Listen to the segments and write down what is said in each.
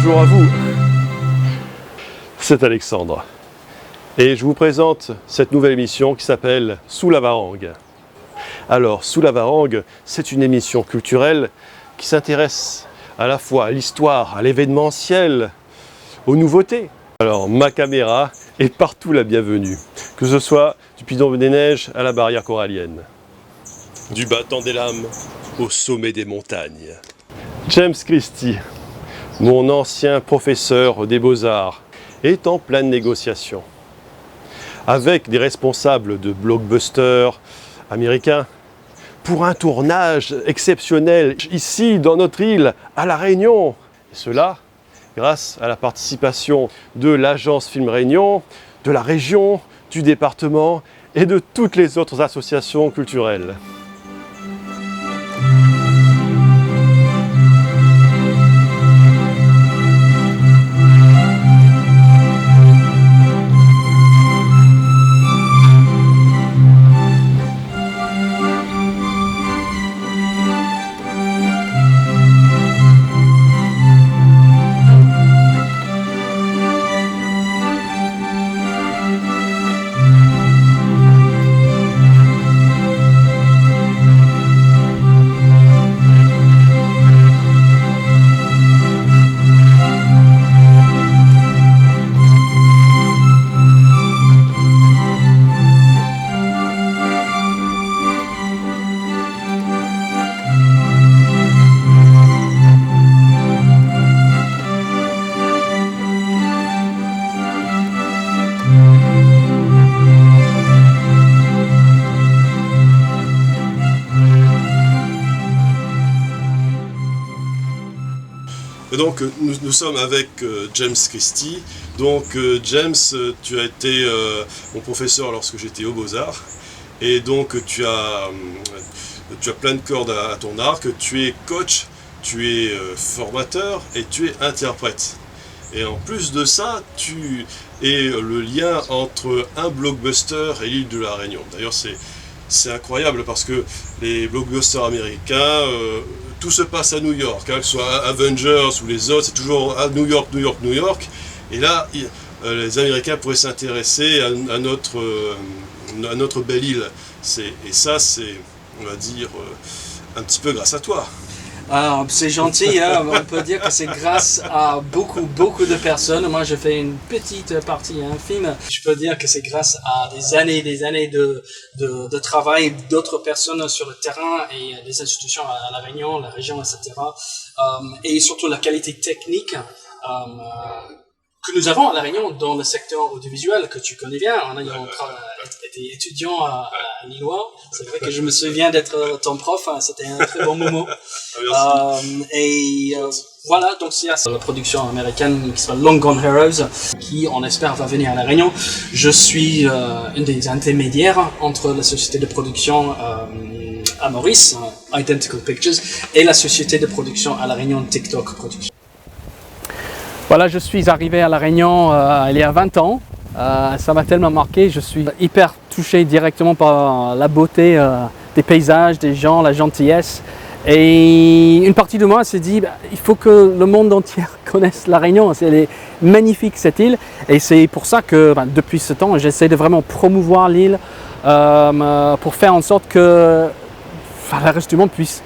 bonjour à vous. C'est Alexandre. Et je vous présente cette nouvelle émission qui s'appelle Sous la Varangue. Alors, Sous la Varangue, c'est une émission culturelle qui s'intéresse à la fois à l'histoire, à l'événementiel, aux nouveautés. Alors, ma caméra est partout la bienvenue, que ce soit du Piton des Neiges à la barrière corallienne, du battant des lames au sommet des montagnes. James Christie, mon ancien professeur des Beaux-Arts, est en pleine négociation avec des responsables de blockbusters américains pour un tournage exceptionnel ici dans notre île, à La Réunion. Et cela grâce à la participation de l'agence Film Réunion, de la région, du département et de toutes les autres associations culturelles. Donc nous sommes avec James Christie. Donc James, tu as été mon professeur lorsque j'étais aux Beaux-Arts. Et donc tu as plein de cordes à ton arc. Tu es coach, tu es formateur et tu es interprète. Et en plus de ça, tu es le lien entre un blockbuster et l'île de La Réunion. D'ailleurs c'est incroyable parce que les blockbusters américains, tout se passe à New York, hein, que ce soit Avengers ou les autres, c'est toujours à New York, New York, New York. Et là, les Américains pourraient s'intéresser à notre belle île. Et ça, c'est, on va dire, un petit peu grâce à toi. Ah, c'est gentil, hein. On peut dire que c'est grâce à beaucoup de personnes. Moi, je fais une petite partie infime. Je peux dire que c'est grâce à des années de travail d'autres personnes sur le terrain et des institutions à La Réunion, la région, etc. Et surtout la qualité technique que nous avons à La Réunion dans le secteur audiovisuel que tu connais bien. On a été étudiant à Lillois. C'est vrai que je me souviens d'être ton prof. C'était un très bon moment. Voilà, donc c'est la production américaine qui s'appelle Long Gone Heroes, qui on espère va venir à La Réunion. Je suis un des intermédiaires entre la société de production à Maurice, Identical Pictures, et la société de production à La Réunion, TikTok Production. Voilà, je suis arrivé à La Réunion il y a 20 ans. Ça m'a tellement marqué, je suis hyper touché directement par la beauté des paysages, des gens, la gentillesse. Et une partie de moi s'est dit, il faut que le monde entier connaisse La Réunion. Elle est magnifique cette île. Et c'est pour ça que depuis ce temps, j'essaie de vraiment promouvoir l'île pour faire en sorte que le reste du monde puisse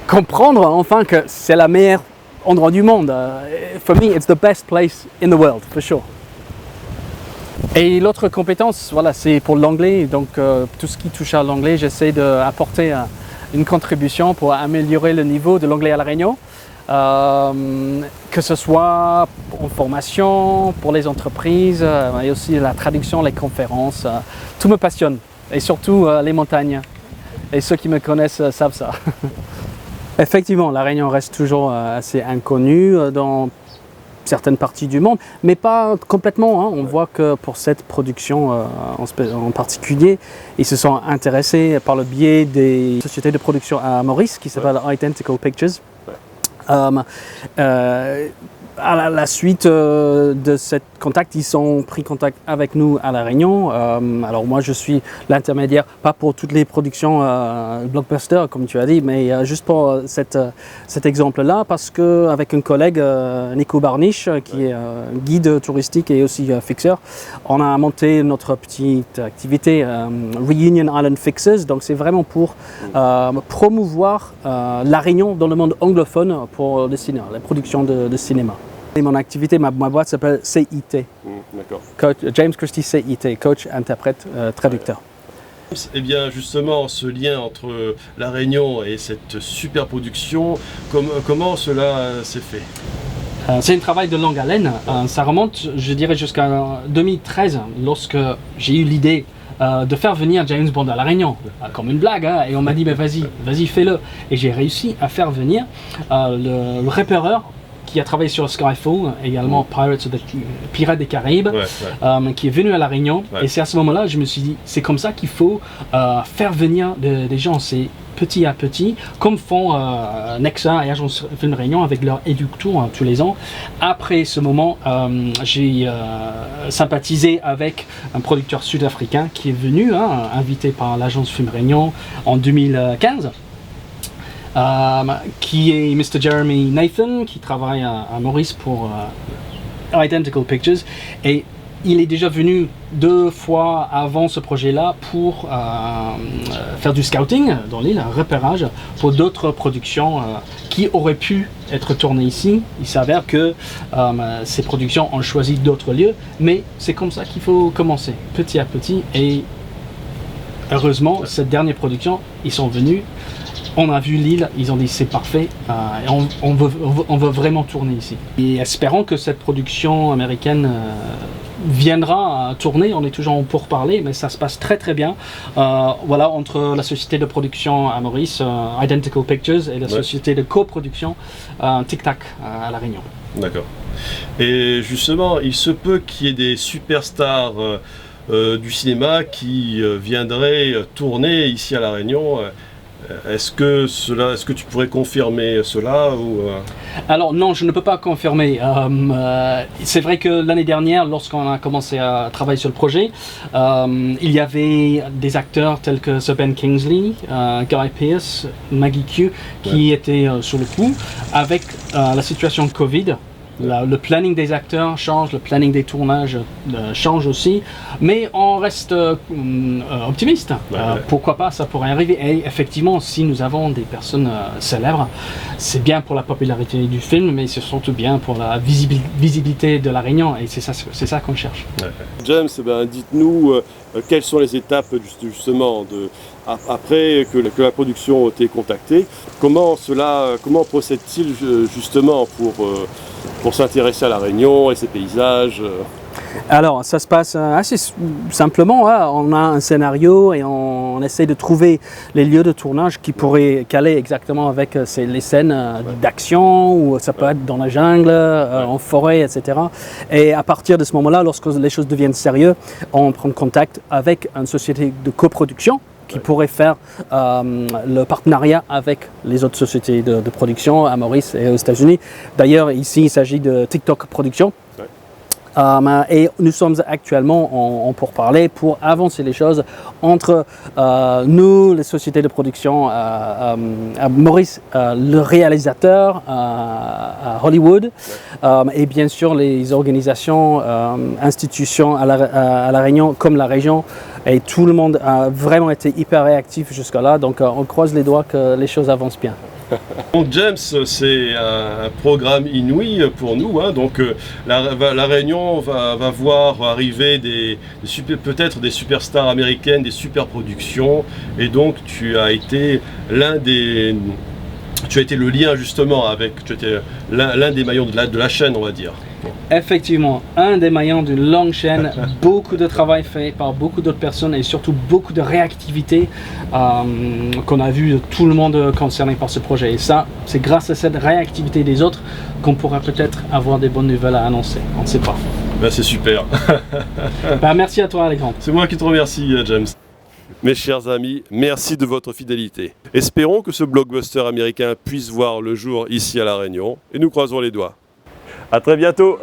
comprendre enfin que c'est la meilleure endroit du monde. For me, it's the best place in the world, for sure. Et l'autre compétence, voilà, c'est pour l'anglais. Donc tout ce qui touche à l'anglais, j'essaie d'apporter une contribution pour améliorer le niveau de l'anglais à La Réunion, que ce soit en formation, pour les entreprises, et aussi la traduction, les conférences. Tout me passionne, et surtout les montagnes. Et ceux qui me connaissent savent ça. Effectivement, La Réunion reste toujours assez inconnue dans certaines parties du monde, mais pas complètement. Hein. On voit que pour cette production en particulier, ils se sont intéressés par le biais des sociétés de production à Maurice qui s'appelle Identical Pictures. à la suite de ce contact, ils ont pris contact avec nous à La Réunion. Alors moi, je suis l'intermédiaire, pas pour toutes les productions blockbuster, comme tu as dit, mais juste pour cet exemple-là, parce qu'avec un collègue, Nico Barniche, qui est guide touristique et aussi fixeur, on a monté notre petite activité Reunion Island Fixers. Donc c'est vraiment pour promouvoir La Réunion dans le monde anglophone pour le cinéma, la production de cinéma. Et mon activité, ma boîte s'appelle CIT. D'accord. James Christie CIT, coach, interprète, traducteur. Eh bien justement, ce lien entre La Réunion et cette super production, comment cela s'est fait? C'est un travail de longue haleine. Ça remonte, je dirais, jusqu'à 2013, lorsque j'ai eu l'idée de faire venir James Bond à La Réunion, comme une blague, hein, et on m'a dit mais vas-y fais-le. Et j'ai réussi à faire venir le repéreur qui a travaillé sur Skyfall, également Pirates des Caraïbes, qui est venu à La Réunion. Et c'est à ce moment-là je me suis dit, c'est comme ça qu'il faut faire venir des gens, c'est petit à petit, comme font Nexa et Agence Film Réunion avec leur Eductour tous les ans. Après ce moment, j'ai sympathisé avec un producteur sud-africain qui est venu, invité par l'Agence Film Réunion en 2015. Qui est Mr. Jeremy Nathan, qui travaille à Maurice pour Identical Pictures, et il est déjà venu 2 fois avant ce projet-là pour faire du scouting dans l'île, un repérage pour d'autres productions qui auraient pu être tournées ici. Il s'avère que ces productions ont choisi d'autres lieux, mais c'est comme ça qu'il faut commencer, petit à petit, et heureusement, cette dernière production, ils sont venus. On a vu l'île, ils ont dit c'est parfait, et on veut vraiment tourner ici. Et espérons que cette production américaine viendra tourner, on est toujours en pourparlers, mais ça se passe très très bien. Voilà, entre la société de production à Maurice, Identical Pictures, et la société de coproduction Tic Tac à La Réunion. D'accord. Et justement, il se peut qu'il y ait des superstars du cinéma qui viendraient tourner ici à La Réunion. Est-ce que tu pourrais confirmer cela ou Alors non, je ne peux pas confirmer. C'est vrai que l'année dernière, lorsqu'on a commencé à travailler sur le projet, il y avait des acteurs tels que Sir Ben Kingsley, Guy Pearce, Maggie Q, qui étaient sur le coup. Avec la situation Covid, le planning des acteurs change, le planning des tournages change aussi, mais on reste optimiste. Pourquoi pas, ça pourrait arriver. Et effectivement, si nous avons des personnes célèbres, c'est bien pour la popularité du film, mais c'est surtout bien pour la visibilité de La Réunion, et c'est ça qu'on cherche. James, dites-nous quelles sont les étapes justement après que la production t'ait contacté. Comment procède-t-il justement pour s'intéresser à La Réunion et ses paysages? Alors, ça se passe assez simplement. On a un scénario et on essaie de trouver les lieux de tournage qui pourraient caler exactement avec les scènes d'action, ou ça peut être dans la jungle, en forêt, etc. Et à partir de ce moment-là, lorsque les choses deviennent sérieuses, on prend contact avec une société de coproduction qui pourrait faire le partenariat avec les autres sociétés de production à Maurice et aux États-Unis. D'ailleurs, ici, il s'agit de TikTok Production. Et nous sommes actuellement en pourparlers pour avancer les choses entre nous, les sociétés de production, à Maurice, le réalisateur à Hollywood, et bien sûr les organisations, institutions à la Réunion comme la région, et tout le monde a vraiment été hyper réactif jusqu'à là, donc on croise les doigts que les choses avancent bien. Donc James, c'est un programme inouï pour nous, donc la Réunion va voir arriver peut-être des superstars américaines, des super productions, et donc tu as été le lien justement tu étais l'un des maillons de la chaîne, on va dire. Effectivement, un des maillons d'une longue chaîne, beaucoup de travail fait par beaucoup d'autres personnes et surtout beaucoup de réactivité qu'on a vu de tout le monde concerné par ce projet. Et ça, c'est grâce à cette réactivité des autres qu'on pourra peut-être avoir des bonnes nouvelles à annoncer. On ne sait pas. C'est super. Merci à toi, Alexandre. C'est moi qui te remercie, James. Mes chers amis, merci de votre fidélité. Espérons que ce blockbuster américain puisse voir le jour ici à La Réunion, et nous croisons les doigts. À très bientôt.